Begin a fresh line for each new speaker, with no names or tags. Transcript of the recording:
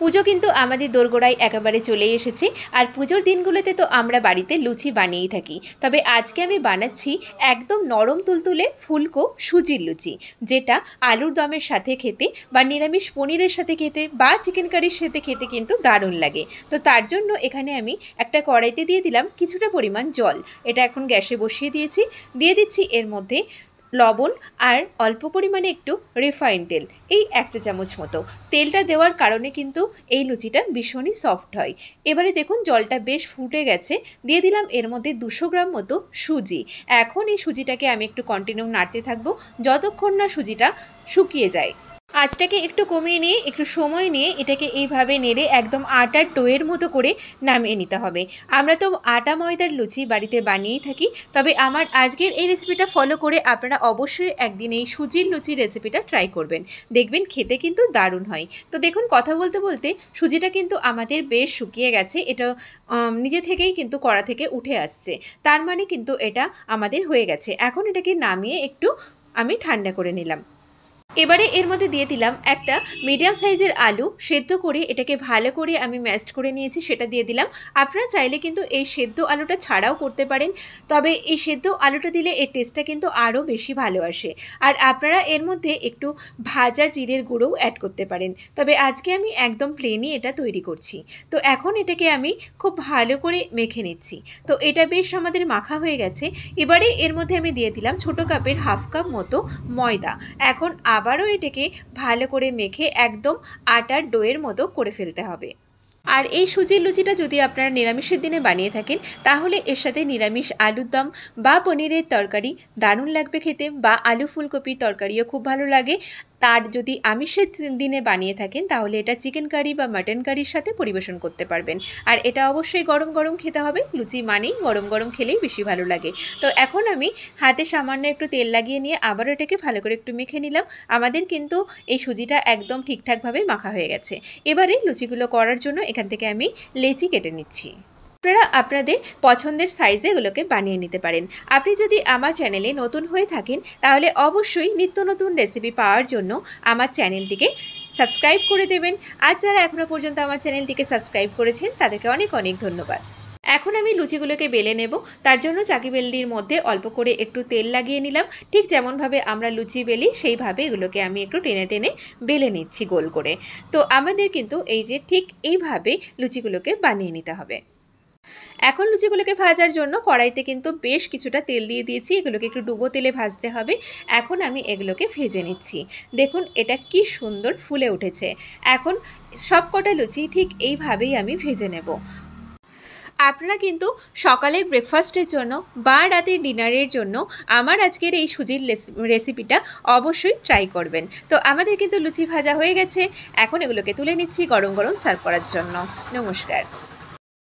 পুজো কিন্তু আমাদের দোরগোড়ায় একেবারে চলেই এসেছে। আর পুজোর দিনগুলোতে তো আমরা বাড়িতে লুচি বানিয়েই থাকি। তবে আজকে আমি বানাচ্ছি একদম নরম তুলতুলে ফুলকো সুজির লুচি, যেটা আলুর দমের সাথে খেতে বা নিরামিষ পনিরের সাথে খেতে বা চিকেন কারির সাথে খেতে কিন্তু দারুণ লাগে। তো তার জন্য এখানে আমি একটা কড়াইতে দিয়ে দিলাম কিছুটা পরিমাণ জল। এটা এখন গ্যাসে বসিয়ে দিয়েছি। দিয়ে দিচ্ছি এর মধ্যে লবণ আর অল্প পরিমাণে একটু রিফাইন তেল, এই 1 চা চামচ মতো। তেলটা দেওয়ার কারণে কিন্তু এই লুচিটা ভীষণই সফট হয়। এবারে দেখুন জলটা বেশ ফুটে গেছে। দিয়ে দিলাম এর মধ্যে 200 গ্রাম মতো সুজি। এখন এই সুজিটাকে আমি একটু কন্টিনিউ নাড়তে থাকবো যতক্ষণ না সুজিটা শুকিয়ে যায়। আঁচটাকে একটু কমিয়ে নিয়ে একটু সময় নিয়ে এটাকে এইভাবে নেড়ে একদম আটার ডোয়ের মতো করে নামিয়ে নিতে হবে। আমরা তো আটা ময়দার লুচি বাড়িতে বানিয়েই থাকি, তবে আমার আজকের এই রেসিপিটা ফলো করে আপনারা অবশ্যই একদিন এই সুজির লুচির রেসিপিটা ট্রাই করবেন। দেখবেন খেতে কিন্তু দারুণ হয়। তো দেখুন কথা বলতে বলতে সুজিটা কিন্তু আমাদের বেশ শুকিয়ে গেছে। এটা নিজে থেকেই কিন্তু কড়া থেকে উঠে আসছে, তার মানে কিন্তু এটা আমাদের হয়ে গেছে। এখন এটাকে নামিয়ে একটু আমি ঠান্ডা করে নিলাম। এবারে এর মধ্যে দিয়ে দিলাম একটা মিডিয়াম সাইজের আলু সেদ্ধ করে, এটাকে ভালো করে আমি ম্যাশড করে নিয়েছি, সেটা দিয়ে দিলাম। আপনারা চাইলে কিন্তু এই সেদ্ধ আলুটা ছাড়াও করতে পারেন, তবে এই সেদ্ধ আলুটা দিলে এর টেস্টটা কিন্তু আরও বেশি ভালো আসে। আর আপনারা এর মধ্যে একটু ভাজা জিরের গুঁড়োও অ্যাড করতে পারেন, তবে আজকে আমি একদম প্লেনই এটা তৈরি করছি। তো এখন এটাকে আমি খুব ভালো করে মেখে নিচ্ছি। তো এটা বেশ আমাদের মাখা হয়ে গেছে। এবারে এর মধ্যে আমি দিয়ে দিলাম ছোটো কাপের হাফ কাপ মতো ময়দা। এখন আবারও এটাকে ভালো করে মেখে একদম আটার ডোয়ের মতো করে ফেলতে হবে। আর এই সুজির লুচিটা যদি আপনারা নিরামিষের দিনে বানিয়ে থাকেন, তাহলে এর সাথে নিরামিষ আলুর দম বা পনিরের তরকারি দারুণ লাগবে খেতে, বা আলু ফুলকপির তরকারিও খুব ভালো লাগে। তার যদি আমিষের দিনে বানিয়ে থাকেন, তাহলে এটা চিকেন কারি বা মাটন কারির সাথে পরিবেশন করতে পারবেন। আর এটা অবশ্যই গরম গরম খেতে হবে। লুচি মানেই গরম গরম খেলেই বেশি ভালো লাগে। তো এখন আমি হাতে সামান্য একটু তেল লাগিয়ে নিয়ে আবারও এটাকে ভালো করে একটু মেখে নিলাম। আমাদের কিন্তু এই সুজিটা একদম ঠিকঠাকভাবে মাখা হয়ে গেছে। এবারে লুচিগুলো করার জন্য এখান থেকে আমি লেচি কেটে নিচ্ছি। আপনারা আপনাদের পছন্দের সাইজে এগুলোকে বানিয়ে নিতে পারেন। আপনি যদি আমার চ্যানেলে নতুন হয়ে থাকেন, তাহলে অবশ্যই নিত্য নতুন রেসিপি পাওয়ার জন্য আমার চ্যানেলটিকে সাবস্ক্রাইব করে দেবেন। আর যারা এখনও পর্যন্ত আমার চ্যানেলটিকে সাবস্ক্রাইব করেছেন, তাদেরকে অনেক অনেক ধন্যবাদ। এখন আমি লুচিগুলোকে বেলে নেব। তার জন্য চাকি বেলনির মধ্যে অল্প করে একটু তেল লাগিয়ে নিলাম। ঠিক যেমনভাবে আমরা লুচি বেলি সেইভাবে এগুলোকে আমি একটু টেনে টেনে বেলে নিচ্ছি গোল করে। তো আমাদের কিন্তু এই যে ঠিক এইভাবে লুচিগুলোকে বানিয়ে নিতে হবে। এখন লুচিগুলোকে ভাজার জন্য কড়াইতে কিন্তু বেশ কিছুটা তেল দিয়ে দিয়েছি। এগুলোকে একটু ডুবো তেলে ভাজতে হবে। এখন আমি এগুলোকে ভেজে নিচ্ছি। দেখুন এটা কি সুন্দর ফুলে উঠেছে। এখন সবকটা লুচি ঠিক এইভাবেই আমি ভেজে নেব। আপনারা কিন্তু সকালের ব্রেকফাস্টের জন্য বা রাতের ডিনারের জন্য আমার আজকের এই সুজির রেসিপিটা অবশ্যই ট্রাই করবেন। তো আমাদের কিন্তু লুচি ভাজা হয়ে গেছে। এখন এগুলোকে তুলে নিচ্ছি গরম গরম সার্ভ করার জন্য। নমস্কার।